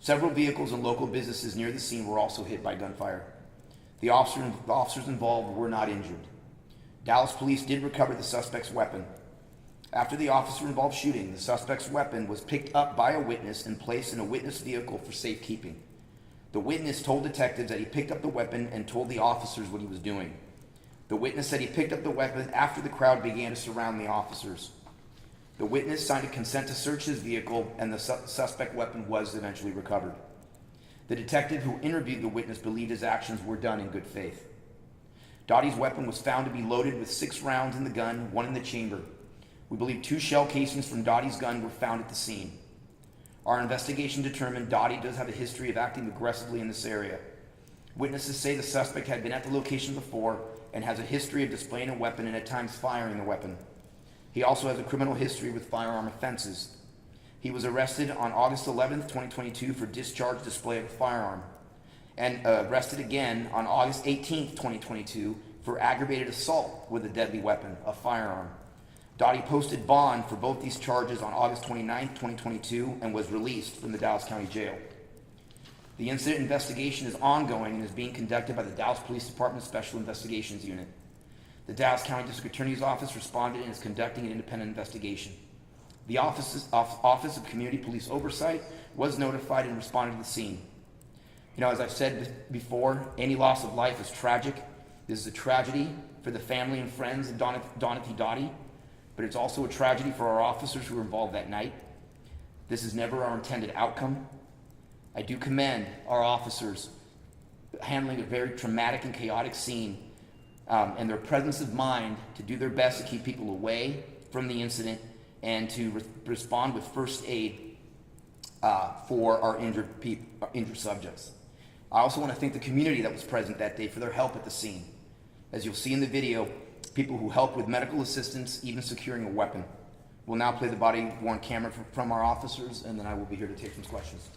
Several vehicles and local businesses near the scene were also hit by gunfire. The officers involved were not injured. Dallas police did recover the suspect's weapon. After the officer-involved shooting, the suspect's weapon was picked up by a witness and placed in a witness vehicle for safekeeping. The witness told detectives that he picked up the weapon and told the officers what he was doing. The witness said he picked up the weapon after the crowd began to surround the officers. The witness signed a consent to search his vehicle, and the suspect weapon was eventually recovered. The detective who interviewed the witness believed his actions were done in good faith. Dottie's weapon was found to be loaded with 6 rounds in the gun, 1 in the chamber. We believe 2 shell casings from Dottie's gun were found at the scene. Our investigation determined Dottie does have a history of acting aggressively in this area. Witnesses say the suspect had been at the location before and has a history of displaying a weapon and at times firing the weapon. He also has a criminal history with firearm offenses. He was arrested on August 11th, 2022 for discharge display of a firearm, and arrested again on August 18th, 2022 for aggravated assault with a deadly weapon, a firearm. Dottie posted bond for both these charges on August 29th, 2022 and was released from the Dallas County Jail. The incident investigation is ongoing and is being conducted by the Dallas Police Department Special Investigations Unit. The Dallas County District Attorney's Office responded and is conducting an independent investigation. The Office of Community Police Oversight was notified and responded to the scene. You know, as I've said before, any loss of life is tragic. This is a tragedy for the family and friends of Donathy Dottie, but it's also a tragedy for our officers who were involved that night. This is never our intended outcome. I do commend our officers handling a very traumatic and chaotic scene, and their presence of mind to do their best to keep people away from the incident and to respond with first aid for our injured subjects. I also want to thank the community that was present that day for their help at the scene. As you'll see in the video, people who helped with medical assistance, even securing a weapon. We'll now play the body-worn camera from our officers, and then I will be here to take some questions.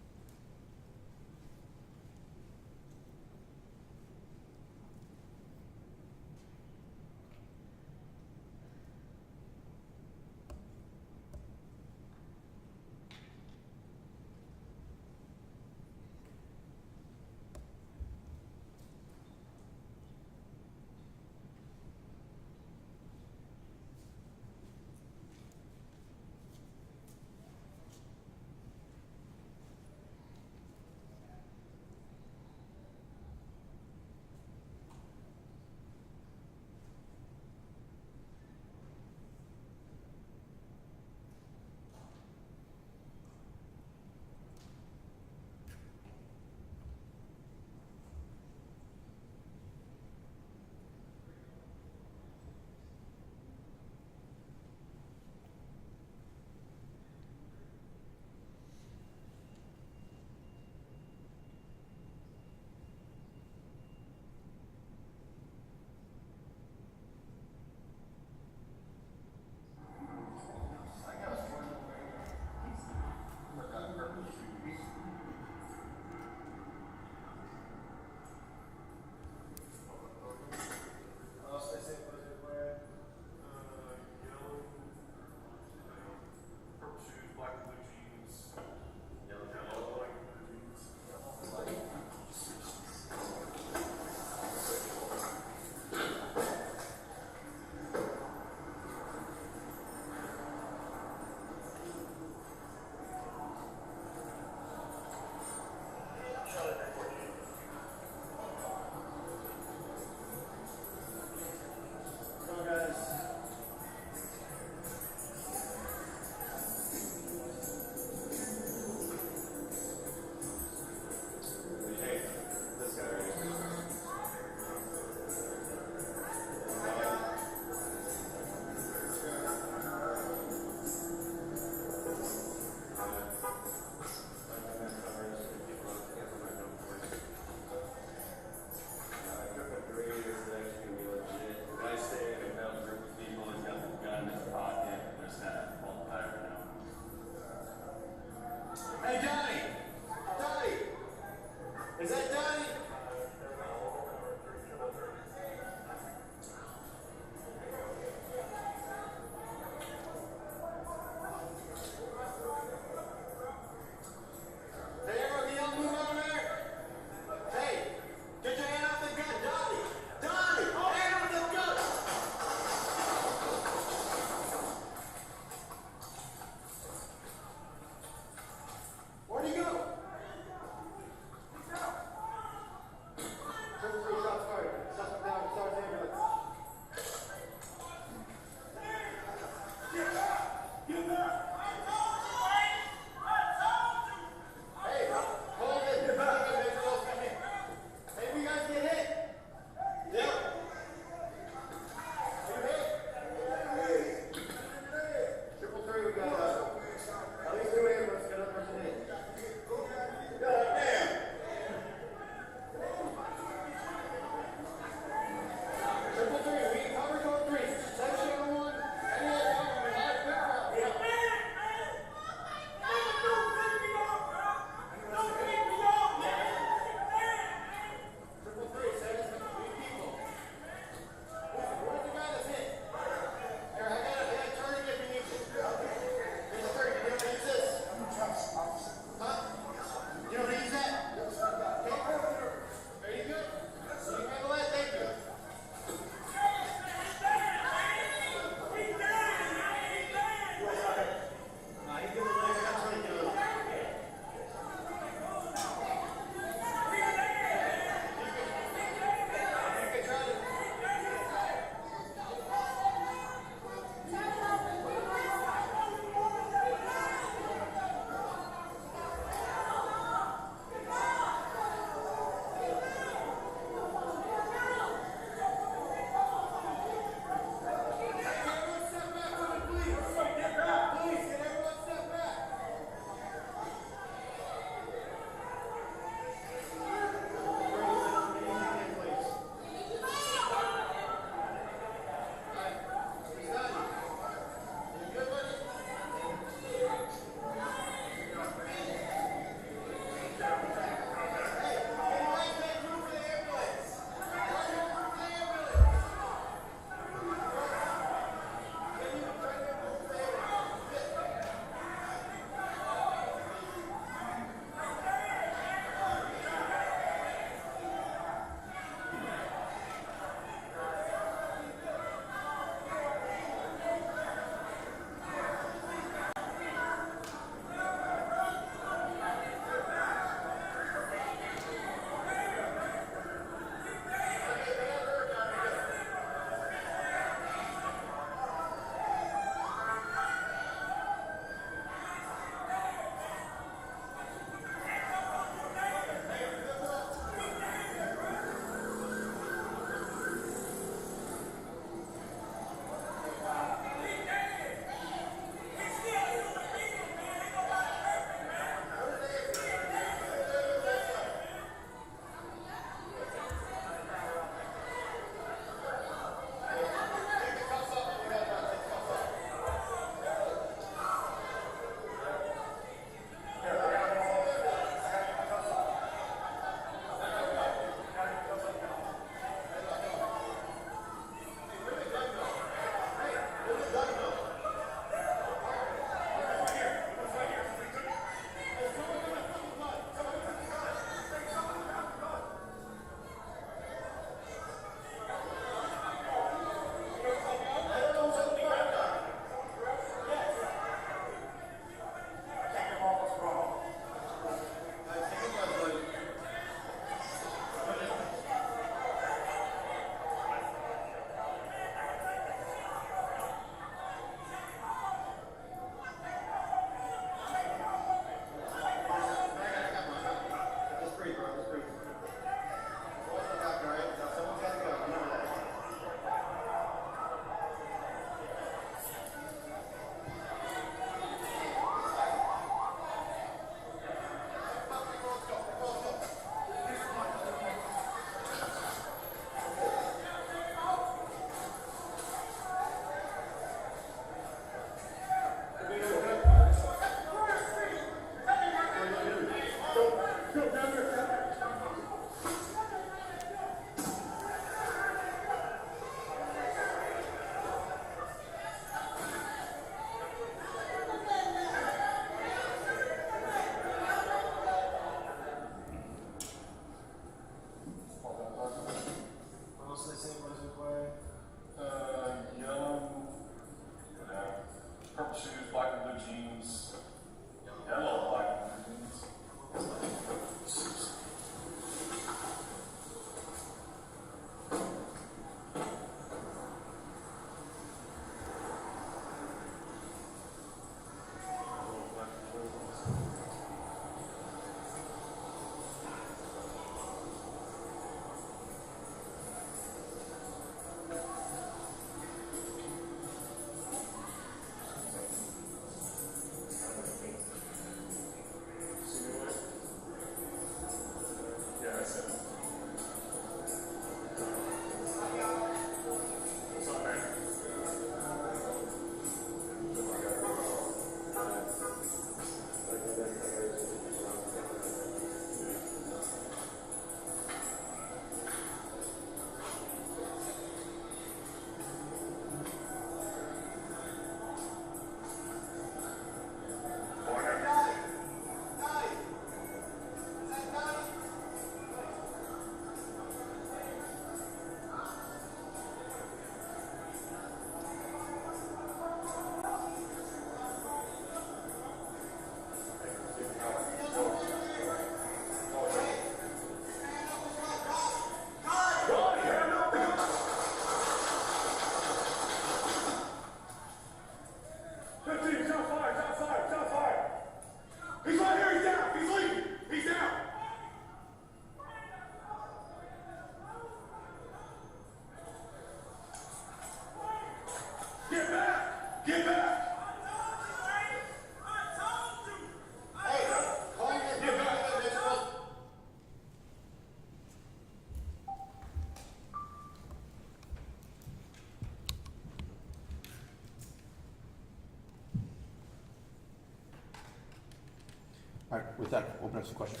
All right, with that, open up some questions.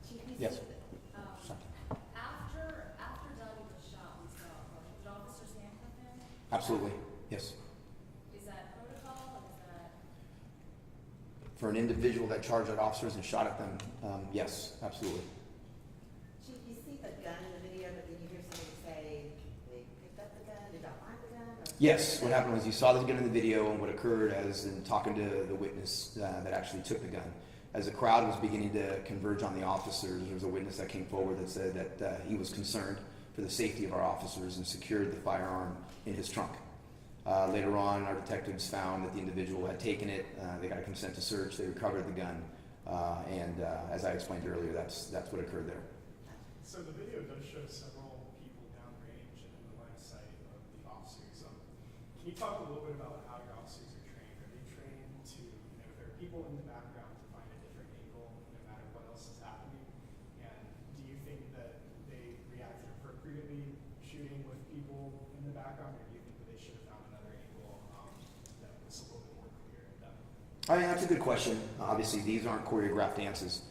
Chief, you Yes. said, Sorry. after Doug was shot, did officers handcuff him? Absolutely, yes. Is that protocol? Is that? For an individual that charged at officers and shot at them, yes, absolutely. Chief, you see the gun in the video, but then you hear somebody say they picked up the gun, did y'all find the gun? Or Yes, what happened was you saw the gun in the video, and what occurred as in talking to the witness that actually took the gun. As the crowd was beginning to converge on the officers, there was a witness that came forward that said that he was concerned for the safety of our officers and secured the firearm in his trunk. Later on, our detectives found that the individual had taken it. They got a consent to search. They recovered the gun, and as I explained earlier, that's what occurred there. So the video does show several people downrange and in the line of sight of the officers. Can you talk a little bit about how your officers are trained? Are they trained to, if there are people in the background, to find a different angle no matter what else is happening? And do you think that they reacted appropriately shooting with people in the background, or do you think that they should have found another angle that was a little bit more clear? I mean, that's a good question. Obviously, these aren't choreographed dances.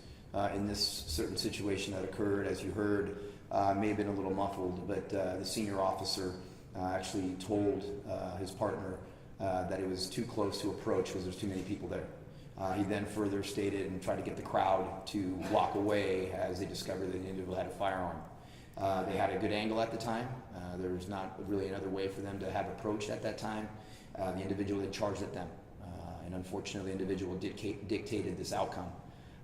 In this certain situation that occurred, as you heard, may have been a little muffled, but the senior officer actually told his partner that it was too close to approach because there's too many people there. He then further stated and tried to get the crowd to walk away as they discovered that the individual had a firearm. They had a good angle at the time. There was not really another way for them to have approached at that time. The individual had charged at them, and unfortunately the individual dictated this outcome.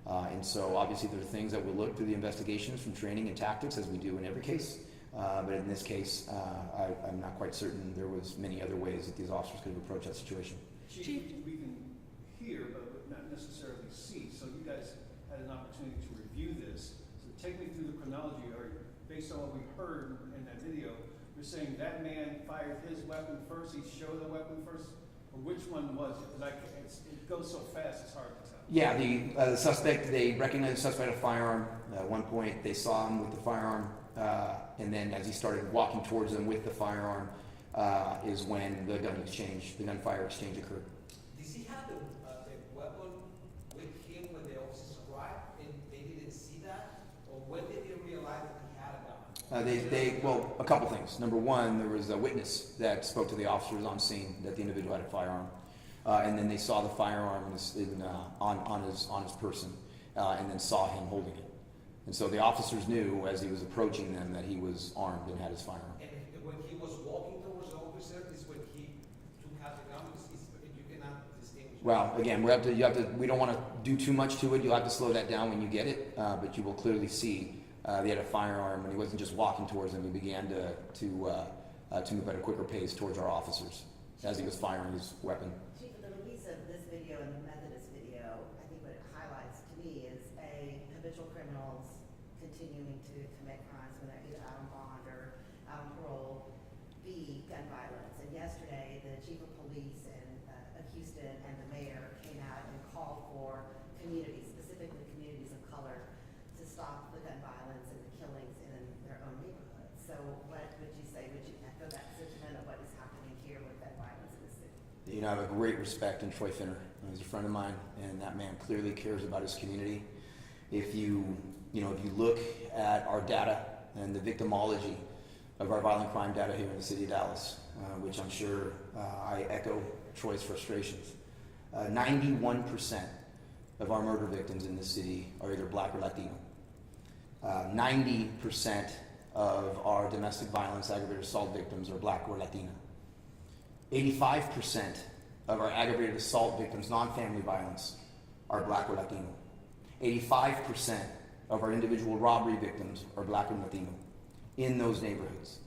And so obviously there are things that we'll look through the investigations from training and tactics, as we do in every case. But in this case, I'm not quite certain there was many other ways that these officers could have approached that situation. Chief, we can hear, but not necessarily see. So you guys had an opportunity to review this. So take me through the chronology, or based on what we heard in that video, you're saying that man fired his weapon first, he showed the weapon first, or which one was it? Because it goes so fast, it's hard to tell. Yeah, the suspect, they recognized the suspect had a firearm. At one point, they saw him with the firearm, and then as he started walking towards them with the firearm, is when the gunfire exchange occurred. Does he have the weapon with him when the officers arrived and they didn't see that? Or when did they realize that he had a gun? Well, a couple things. Number one, there was a witness that spoke to the officers on scene that the individual had a firearm. And then they saw the firearm on his person, and then saw him holding it. And so the officers knew as he was approaching them that he was armed and had his firearm. And when he was walking towards the officer, is when he took out the gun? You cannot distinguish. Well, again, we don't want to do too much to it. You'll have to slow that down when you get it, but you will clearly see he had a firearm, and he wasn't just walking towards them. He began to move at a quicker pace towards our officers as he was firing his weapon. Chief, the release of this video and the Methodist video, I think what it highlights to me is A, habitual criminals continuing to commit crimes when they're either out on bond or out on parole. B, gun violence. And yesterday, the chief of police of Houston and the mayor came out and called for communities, specifically communities of color, to stop the gun violence and the killings in their own neighborhoods. So what would you say? Would you echo that sentiment of what is happening here with gun violence in the city? You know, I have a great respect in Troy Finner. He's a friend of mine, and that man clearly cares about his community. If you look at our data and the victimology of our violent crime data here in the city of Dallas, which I'm sure I echo Troy's frustrations, 91% of our murder victims in this city are either black or Latino. 90% of our domestic violence aggravated assault victims are black or Latino. 85% of our aggravated assault victims, non-family violence, are black or Latino. 85% of our individual robbery victims are black or Latino in those neighborhoods.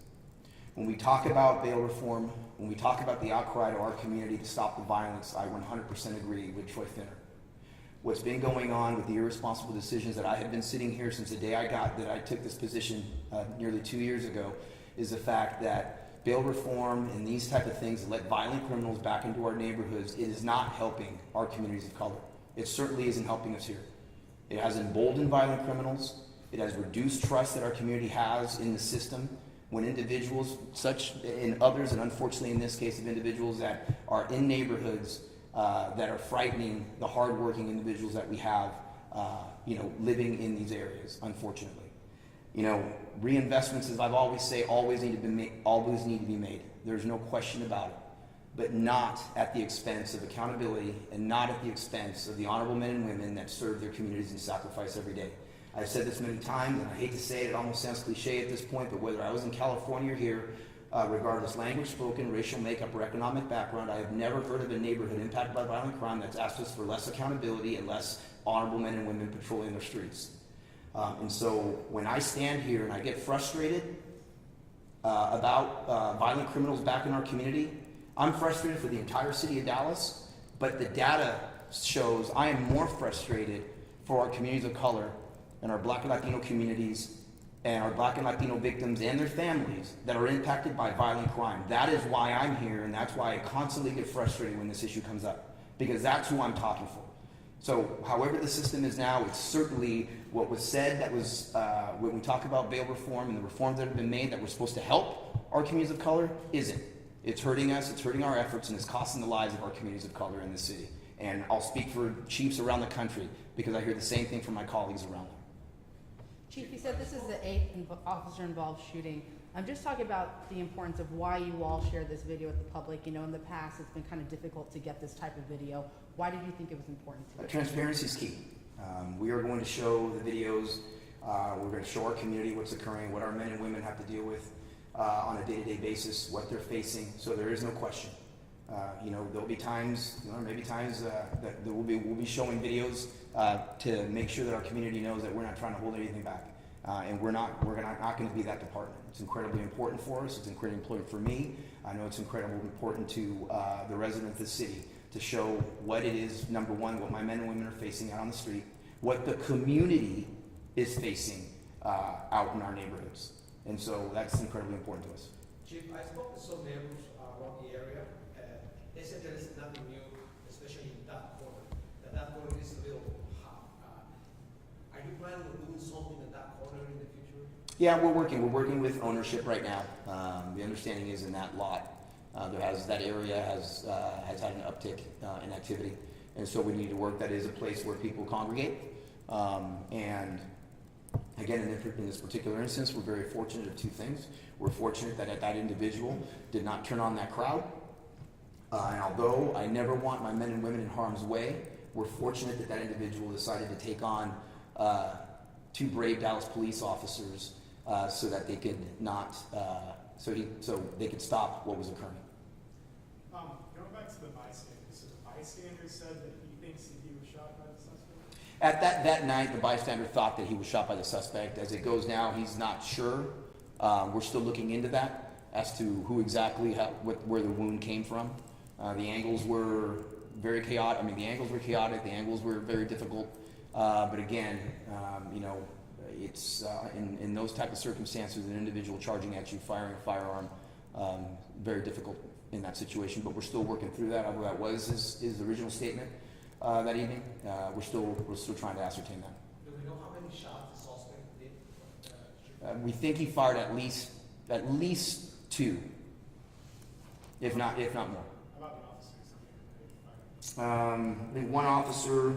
When we talk about bail reform, when we talk about the outcry to our community to stop the violence, I 100% agree with Troy Finner. What's been going on with the irresponsible decisions that I have been sitting here since the day I took this position nearly 2 years ago is the fact that bail reform and these type of things that let violent criminals back into our neighborhoods, it is not helping our communities of color. It certainly isn't helping us here. It has emboldened violent criminals. It has reduced trust that our community has in the system when individuals, such and others, and unfortunately in this case of individuals that are in neighborhoods that are frightening the hardworking individuals that we have, living in these areas, unfortunately. Reinvestments, as I've always say, always need to be made. There's no question about it. But not at the expense of accountability and not at the expense of the honorable men and women that serve their communities and sacrifice every day. I've said this many times, and I hate to say it, it almost sounds cliche at this point, but whether I was in California or here, regardless language spoken, racial makeup, or economic background, I have never heard of a neighborhood impacted by violent crime that's asked us for less accountability and less honorable men and women patrolling their streets. And so when I stand here and I get frustrated about violent criminals back in our community, I'm frustrated for the entire city of Dallas, but the data shows I am more frustrated for our communities of color and our Black and Latino communities and our Black and Latino victims and their families that are impacted by violent crime. That is why I'm here, and that's why I constantly get frustrated when this issue comes up, because that's who I'm talking for. So however the system is now, it's certainly what was said that was, when we talk about bail reform and the reforms that have been made that were supposed to help our communities of color, isn't. It's hurting us, it's hurting our efforts, and it's costing the lives of our communities of color in the city. And I'll speak for chiefs around the country because I hear the same thing from my colleagues around them. Chief, you said this is the 8th officer-involved shooting. I'm just talking about the importance of why you all share this video with the public. In the past, it's been kind of difficult to get this type of video. Why did you think it was important to you? Transparency is key. We are going to show the videos. We're going to show our community what's occurring, what our men and women have to deal with on a day-to-day basis, what they're facing. So there is no question. There'll be times, maybe times that we'll be showing videos to make sure that our community knows that we're not trying to hold anything back, and we're not going to be that department. It's incredibly important for us. It's incredibly important for me. I know it's incredibly important to the residents of the city to show what it is. Number one, what my men and women are facing out on the street, what the community is facing out in our neighborhoods, and so that's incredibly important to us. Chief, I spoke to some neighbors around the area. They said there is nothing new, especially in that corner. That corner is a little hot. Are you planning on doing something in that corner in the future? Yeah, we're working with ownership right now. The understanding is in that lot, that area has had an uptick in activity, and so we need to work. That is a place where people congregate, and again, in this particular instance, we're very fortunate of two things. We're fortunate that that individual did not turn on that crowd. And although I never want my men and women in harm's way, we're fortunate that that individual decided to take on two brave Dallas police officers so that they could not, so they could stop what was occurring. Going back to the bystander, so the bystander said that he thinks that he was shot by the suspect? At that night, the bystander thought that he was shot by the suspect. As it goes now, he's not sure. We're still looking into that as to who exactly, where the wound came from. The angles were very chaotic. The angles were chaotic. The angles were very difficult. But again, it's in those type of circumstances, an individual charging at you, firing a firearm, very difficult in that situation. But we're still working through that. Although that was his original statement that evening, we're still trying to ascertain that. Do we know how many shots the suspect did? We think he fired at least 2, if not more. How about the officers? I think one officer.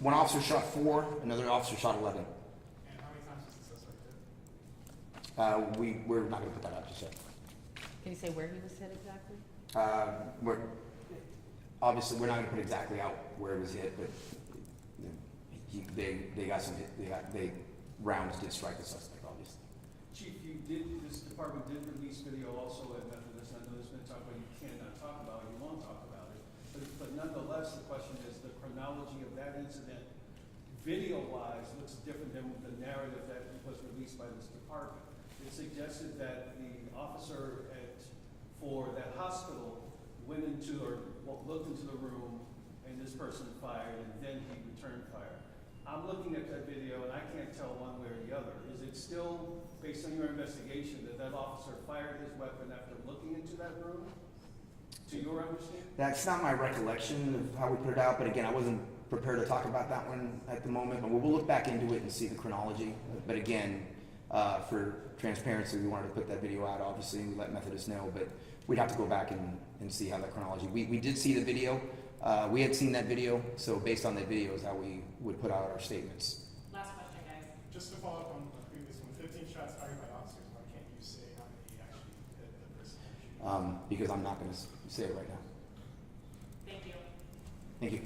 One officer shot 4, another officer shot 11. And how many times was the suspect hit? We're not going to put that out just yet. Can you say where he was hit exactly? Obviously we're not going to put exactly out where it was hit, but they got some hit. Rounds did strike the suspect, obviously. Chief, this department did release video also at Methodist. I know there's been talk about you cannot talk about it, you won't talk about it. But nonetheless, the question is the chronology of that incident, video-wise, looks different than the narrative that was released by this department. It suggested that the officer for that hospital went into or looked into the room and this person fired and then he returned fire. I'm looking at that video and I can't tell one way or the other. Is it still, based on your investigation, that officer fired his weapon after looking into that room to your understanding? That's not my recollection of how we put it out, but again, I wasn't prepared to talk about that one at the moment, but we'll look back into it and see the chronology. But again, for transparency, we wanted to put that video out, obviously, and we let Methodist know, but we'd have to go back and see how that chronology. We did see the video. We had seen that video, so based on that video is how we would put out our statements. Last question, guys. Just to follow up on the previous one, 15 shots fired by officers, why can't you say how many actually hit the person? Because I'm not going to say it right now. Thank you. Thank you.